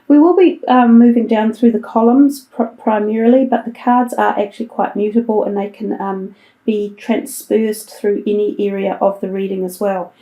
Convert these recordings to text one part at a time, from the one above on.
We will be moving down through the columns primarily, but the cards are actually quite mutable and they can be transpersed through any area of the reading as well.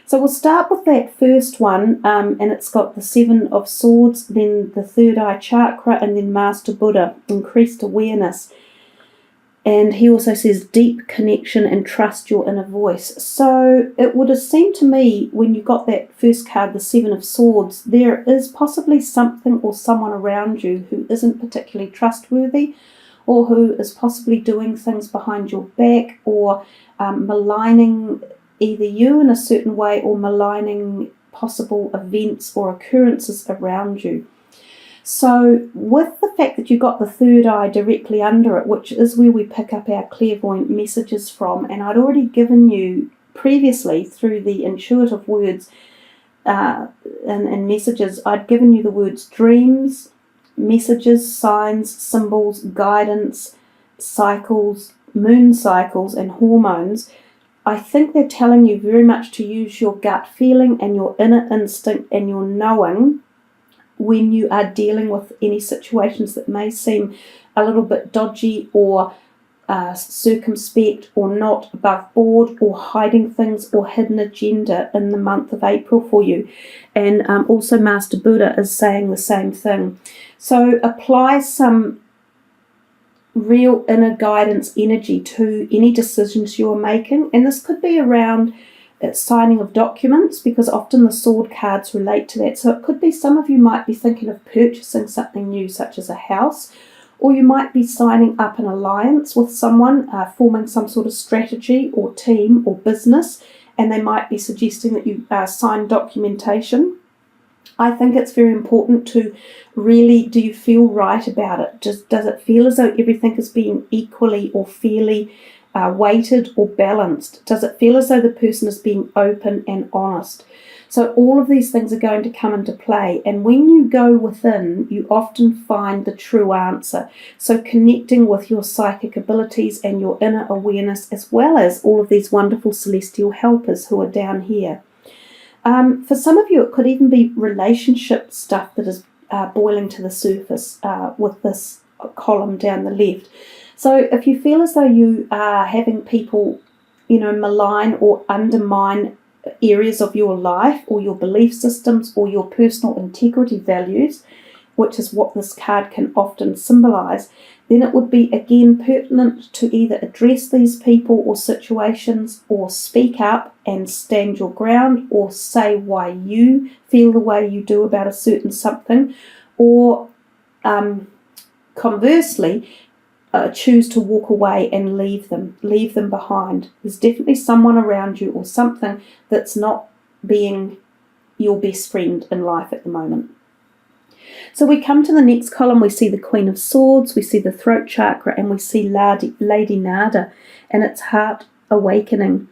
So we'll start with that first one, and it's got the 7 of Swords, then the third eye chakra, and then Master Buddha, increased awareness. And he also says deep connection and trust your inner voice. So it would have seemed to me when you got that first card, the 7 of Swords, there is possibly something or someone around you who isn't particularly trustworthy, or who is possibly doing things behind your back, or maligning either you in a certain way or maligning possible events or occurrences around you. So with the fact that you got the third eye directly under it, which is where we pick up our clairvoyant messages from, and I'd already given you previously through the intuitive words and messages, I'd given you the words dreams, messages, signs, symbols, guidance, cycles, moon cycles, and hormones. I think they're telling you very much to use your gut feeling and your inner instinct and your knowing when you are dealing with any situations that may seem a little bit dodgy or circumspect or not above board or hiding things or hidden agenda in the month of April for you. And also Master Buddha is saying the same thing. So apply some real inner guidance energy to any decisions you're making, and this could be around signing of documents, because often the sword cards relate to that. So it could be some of you might be thinking of purchasing something new, such as a house, or you might be signing up an alliance with someone, forming some sort of strategy or team or business, and they might be suggesting that you sign documentation. I think it's very important to really, do you feel right about it? Does it feel as though everything is being equally or fairly weighted or balanced? Does it feel as though the person is being open and honest? So all of these things are going to come into play, and when you go within, you often find the true answer. So connecting with your psychic abilities and your inner awareness, as well as all of these wonderful celestial helpers who are down here. For some of you, it could even be relationship stuff that is boiling to the surface with this column down the left. So if you feel as though you are having people, malign or undermine areas of your life or your belief systems or your personal integrity values, which is what this card can often symbolize, then it would be again pertinent to either address these people or situations, or speak up and stand your ground, or say why you feel the way you do about a certain something, or conversely, choose to walk away and leave them behind. There's definitely someone around you or something that's not being your best friend in life at the moment. So we come to the next column, we see the Queen of Swords, we see the throat chakra, and we see Lady Nada and its heart awakening.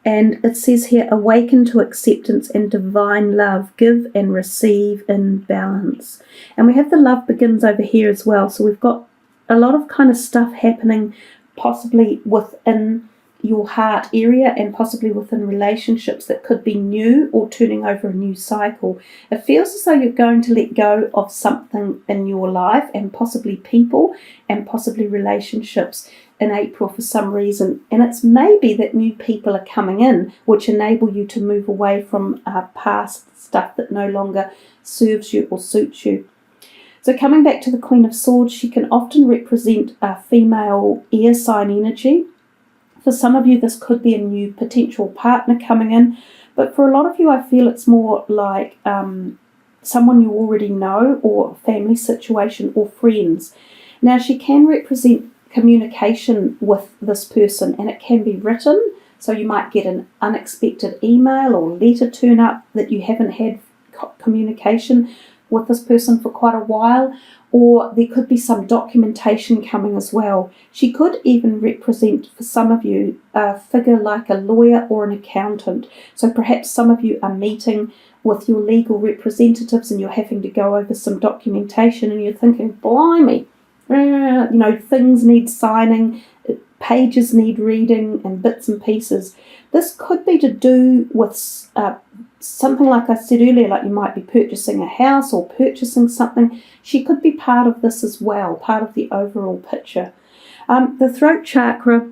And it says here, awaken to acceptance and divine love, give and receive in balance. And we have the love begins over here as well. So we've got a lot of kind of stuff happening possibly within your heart area and possibly within relationships that could be new or turning over a new cycle. It feels as though you're going to let go of something in your life, and possibly people and possibly relationships in April for some reason. And it's maybe that new people are coming in which enable you to move away from past stuff that no longer serves you or suits you. So coming back to the Queen of Swords, she can often represent a female air sign energy. For some of you, this could be a new potential partner coming in, but for a lot of you, I feel it's more like someone you already know, or a family situation, or friends. Now, she can represent communication with this person, and it can be written, so you might get an unexpected email or letter turn up that you haven't had communication with this person for quite a while, or there could be some documentation coming as well. She could even represent, for some of you, a figure like a lawyer or an accountant. So perhaps some of you are meeting with your legal representatives and you're having to go over some documentation and you're thinking, blimey, things need signing, pages need reading and bits and pieces. This could be to do with something like I said earlier, like you might be purchasing a house or purchasing something. She could be part of this as well, part of the overall picture. The throat chakra,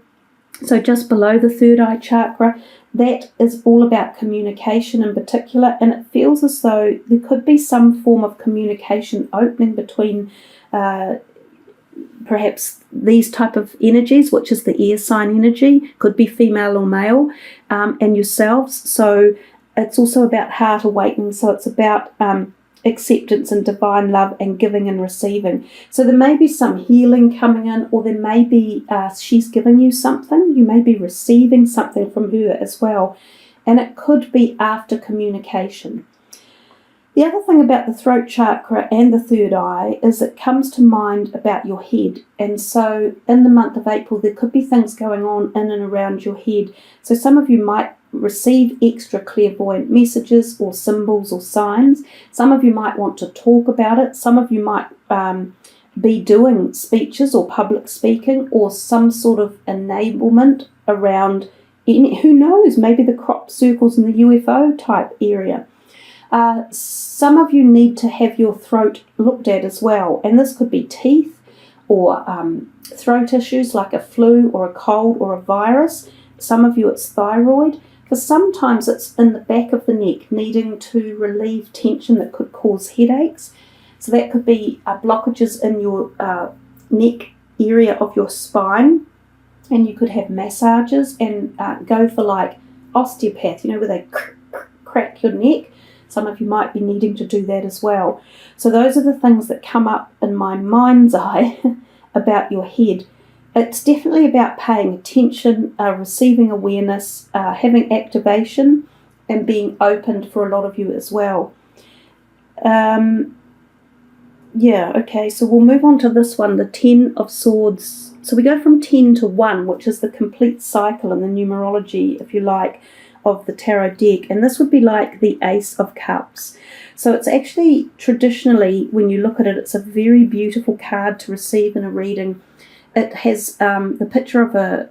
so just below the third eye chakra, that is all about communication in particular, and it feels as though there could be some form of communication opening between perhaps these type of energies, which is the air sign energy, could be female or male, and yourselves. So it's also about heart awakening, so it's about acceptance and divine love and giving and receiving. So there may be some healing coming in, or there may be she's giving you something, you may be receiving something from her as well, and it could be after communication. The other thing about the throat chakra and the third eye is it comes to mind about your head, and so in the month of April there could be things going on in and around your head. So some of you might receive extra clairvoyant messages or symbols or signs. Some of you might want to talk about it. Some of you might be doing speeches or public speaking or some sort of enablement around, who knows, maybe the crop circles in the UFO type area. Some of you need to have your throat looked at as well, and this could be teeth or throat issues like a flu or a cold or a virus. Some of you it's thyroid. For sometimes it's in the back of the neck, needing to relieve tension that could cause headaches. So that could be blockages in your neck area of your spine, and you could have massages and go for like osteopath, where they crack your neck. Some of you might be needing to do that as well. So those are the things that come up in my mind's eye about your head. It's definitely about paying attention, receiving awareness, having activation, and being opened for a lot of you as well. Okay, so we'll move on to this one, the 10 of Swords. So we go from 10 to 1, which is the complete cycle in the numerology, if you like, of the tarot deck. And this would be like the Ace of Cups. So it's actually, traditionally, when you look at it, it's a very beautiful card to receive in a reading. It has the picture of a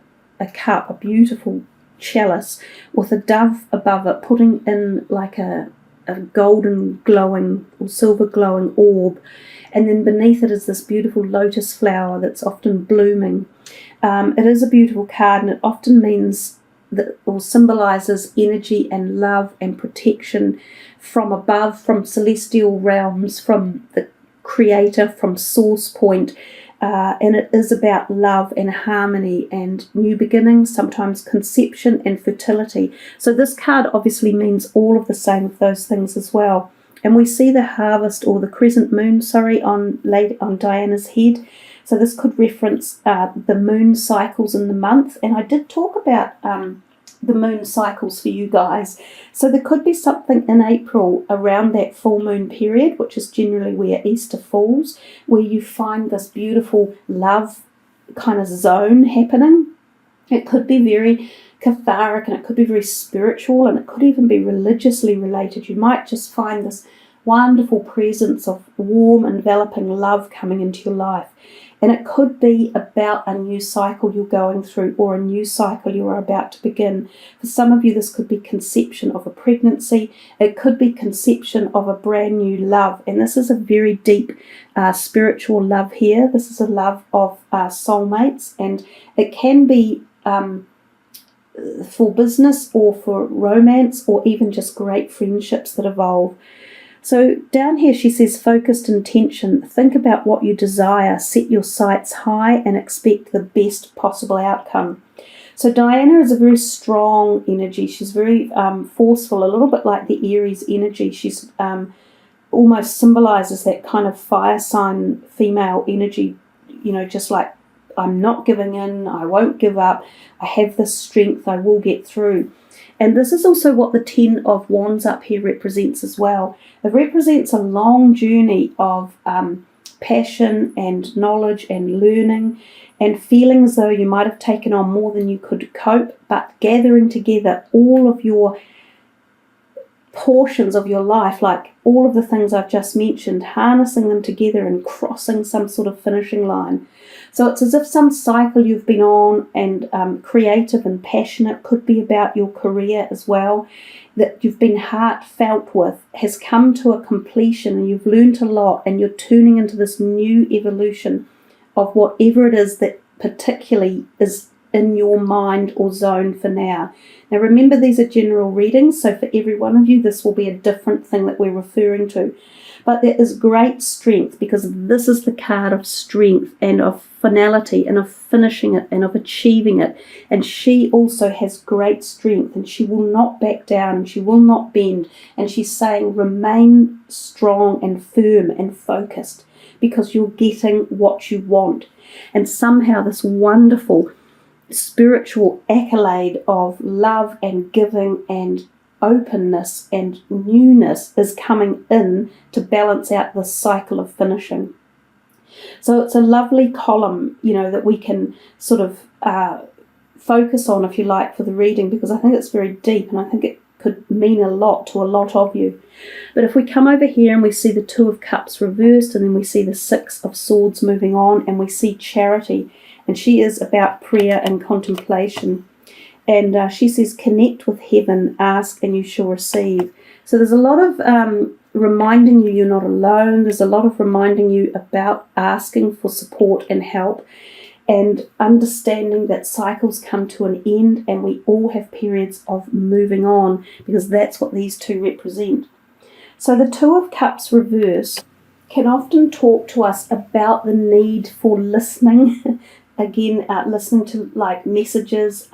cup, a beautiful chalice with a dove above it, putting in like a golden glowing or silver glowing orb, and then beneath it is this beautiful lotus flower that's often blooming. It is a beautiful card, and it often means that, or symbolizes energy and love and protection from above, from celestial realms, from the creator, from source point. And it is about love and harmony and new beginnings, sometimes conception and fertility. So this card obviously means all of the same of those things as well. And we see the harvest, or the crescent moon, on Diana's head. So this could reference the moon cycles in the month. And I did talk about the moon cycles for you guys. So there could be something in April around that full moon period, which is generally where Easter falls, where you find this beautiful love kind of zone happening. It could be very cathartic, and it could be very spiritual, and it could even be religiously related. You might just find this wonderful presence of warm, enveloping love coming into your life. And it could be about a new cycle you're going through, or a new cycle you are about to begin. For some of you, this could be conception of a pregnancy. It could be conception of a brand new love. And this is a very deep spiritual love here. This is a love of soulmates. And it can be for business or for romance, or even just great friendships that evolve. So down here she says, focused intention. Think about what you desire, set your sights high, and expect the best possible outcome. So Diana is a very strong energy. She's very forceful, a little bit like the Aries energy. She's almost symbolizes that kind of fire sign female energy, just like, I'm not giving in, I won't give up, I have this strength, I will get through. And this is also what the 10 of Wands up here represents as well. It represents a long journey of passion and knowledge and learning, and feeling as though you might have taken on more than you could cope, but gathering together all of your portions of your life, like all of the things I've just mentioned, harnessing them together and crossing some sort of finishing line. So it's as if some cycle you've been on, and creative and passionate, could be about your career as well, that you've been heartfelt with, has come to a completion, and you've learned a lot, and you're turning into this new evolution of whatever it is that particularly is in your mind or zone for now. Now remember, these are general readings, so for every one of you this will be a different thing that we're referring to. But there is great strength, because this is the card of strength and of finality and of finishing it and of achieving it. And she also has great strength, and she will not back down, and she will not bend. And she's saying remain strong and firm and focused, because you're getting what you want. And somehow this wonderful spiritual accolade of love and giving and openness and newness is coming in to balance out the cycle of finishing. So it's a lovely column, that we can sort of focus on, if you like, for the reading, because I think it's very deep, and I think it could mean a lot to a lot of you. But if we come over here and we see the Two of Cups reversed, and then we see the Six of Swords moving on, and we see Charity, and she is about prayer and contemplation. And she says, connect with heaven, ask and you shall receive. So there's a lot of reminding you you're not alone. There's a lot of reminding you about asking for support and help, and understanding that cycles come to an end, and we all have periods of moving on, because that's what these two represent. So the Two of Cups reverse can often talk to us about the need for listening. Again, listening to like messages,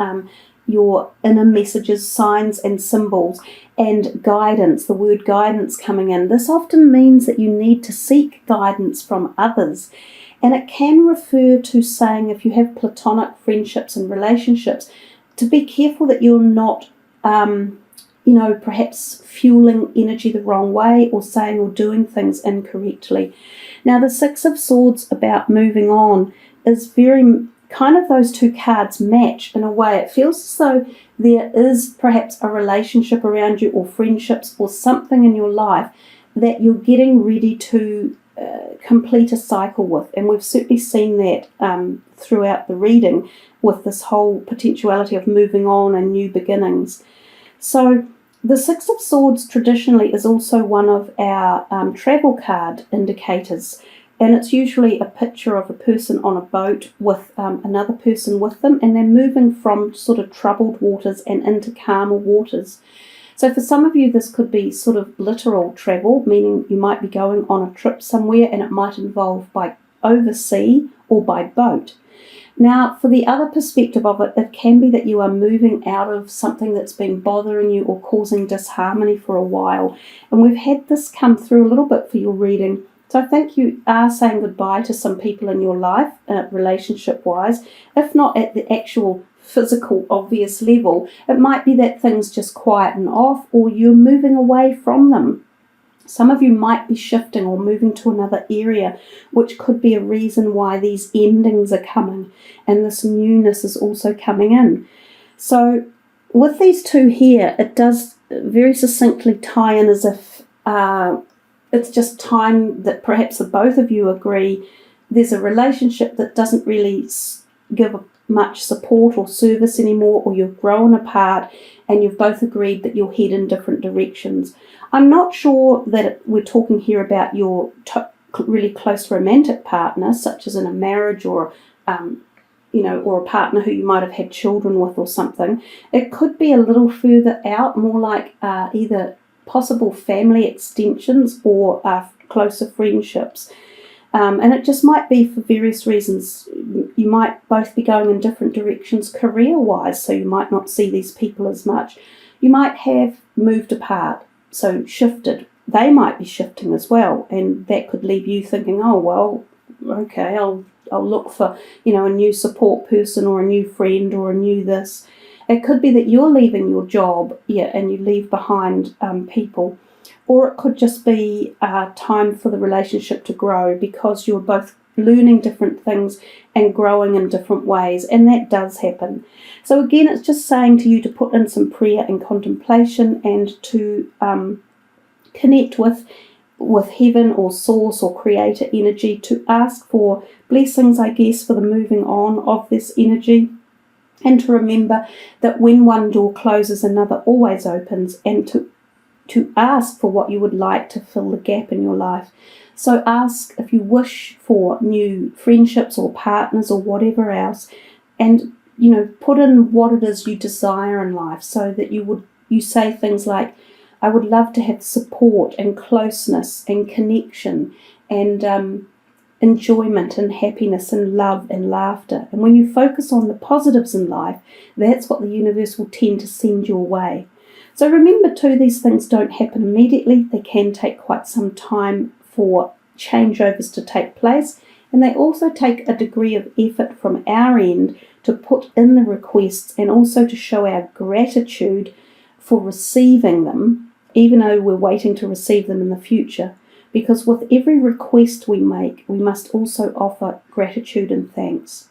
your inner messages, signs and symbols, and guidance, the word guidance coming in. This often means that you need to seek guidance from others. And it can refer to saying, if you have platonic friendships and relationships, to be careful that you're not, perhaps fueling energy the wrong way, or saying or doing things incorrectly. Now, the Six of Swords about moving on is very kind of, those two cards match in a way. It feels as though there is perhaps a relationship around you, or friendships, or something in your life that you're getting ready to complete a cycle with. And we've certainly seen that throughout the reading, with this whole potentiality of moving on and new beginnings. So the Six of Swords traditionally is also one of our travel card indicators. And it's usually a picture of a person on a boat with another person with them, and they're moving from sort of troubled waters and into calmer waters. So for some of you, this could be sort of literal travel, meaning you might be going on a trip somewhere, and it might involve by oversea or by boat. Now, for the other perspective of it, it can be that you are moving out of something that's been bothering you or causing disharmony for a while. And we've had this come through a little bit for your reading. So I think you are saying goodbye to some people in your life, relationship-wise. If not at the actual physical, obvious level, it might be that things just quieten off, or you're moving away from them. Some of you might be shifting or moving to another area, which could be a reason why these endings are coming, and this newness is also coming in. So with these two here, it does very succinctly tie in as if it's just time that perhaps the both of you agree there's a relationship that doesn't really give much support or service anymore, or you've grown apart and you've both agreed that you'll head in different directions. I'm not sure that we're talking here about your really close romantic partner, such as in a marriage, or or a partner who you might have had children with or something. It could be a little further out, more like either possible family extensions or closer friendships. And it just might be for various reasons. You might both be going in different directions career-wise, so you might not see these people as much. You might have moved apart, so shifted. They might be shifting as well, and that could leave you thinking, oh, well, okay, I'll look for, a new support person, or a new friend, or a new this. It could be that you're leaving your job, and you leave behind people. Or it could just be time for the relationship to grow, because you're both learning different things and growing in different ways, and that does happen. So again, it's just saying to you to put in some prayer and contemplation, and to connect with with heaven or source or creator energy to ask for blessings, I guess, for the moving on of this energy. And to remember that when one door closes, another always opens, and to ask for what you would like to fill the gap in your life. So ask if you wish for new friendships or partners or whatever else, and put in what it is you desire in life, so that you say things like, I would love to have support and closeness and connection and enjoyment and happiness and love and laughter. And when you focus on the positives in life, that's what the universe will tend to send your way. So remember too, these things don't happen immediately. They can take quite some time for changeovers to take place, and they also take a degree of effort from our end to put in the requests, and also to show our gratitude for receiving them, even though we're waiting to receive them in the future. Because with every request we make, we must also offer gratitude and thanks.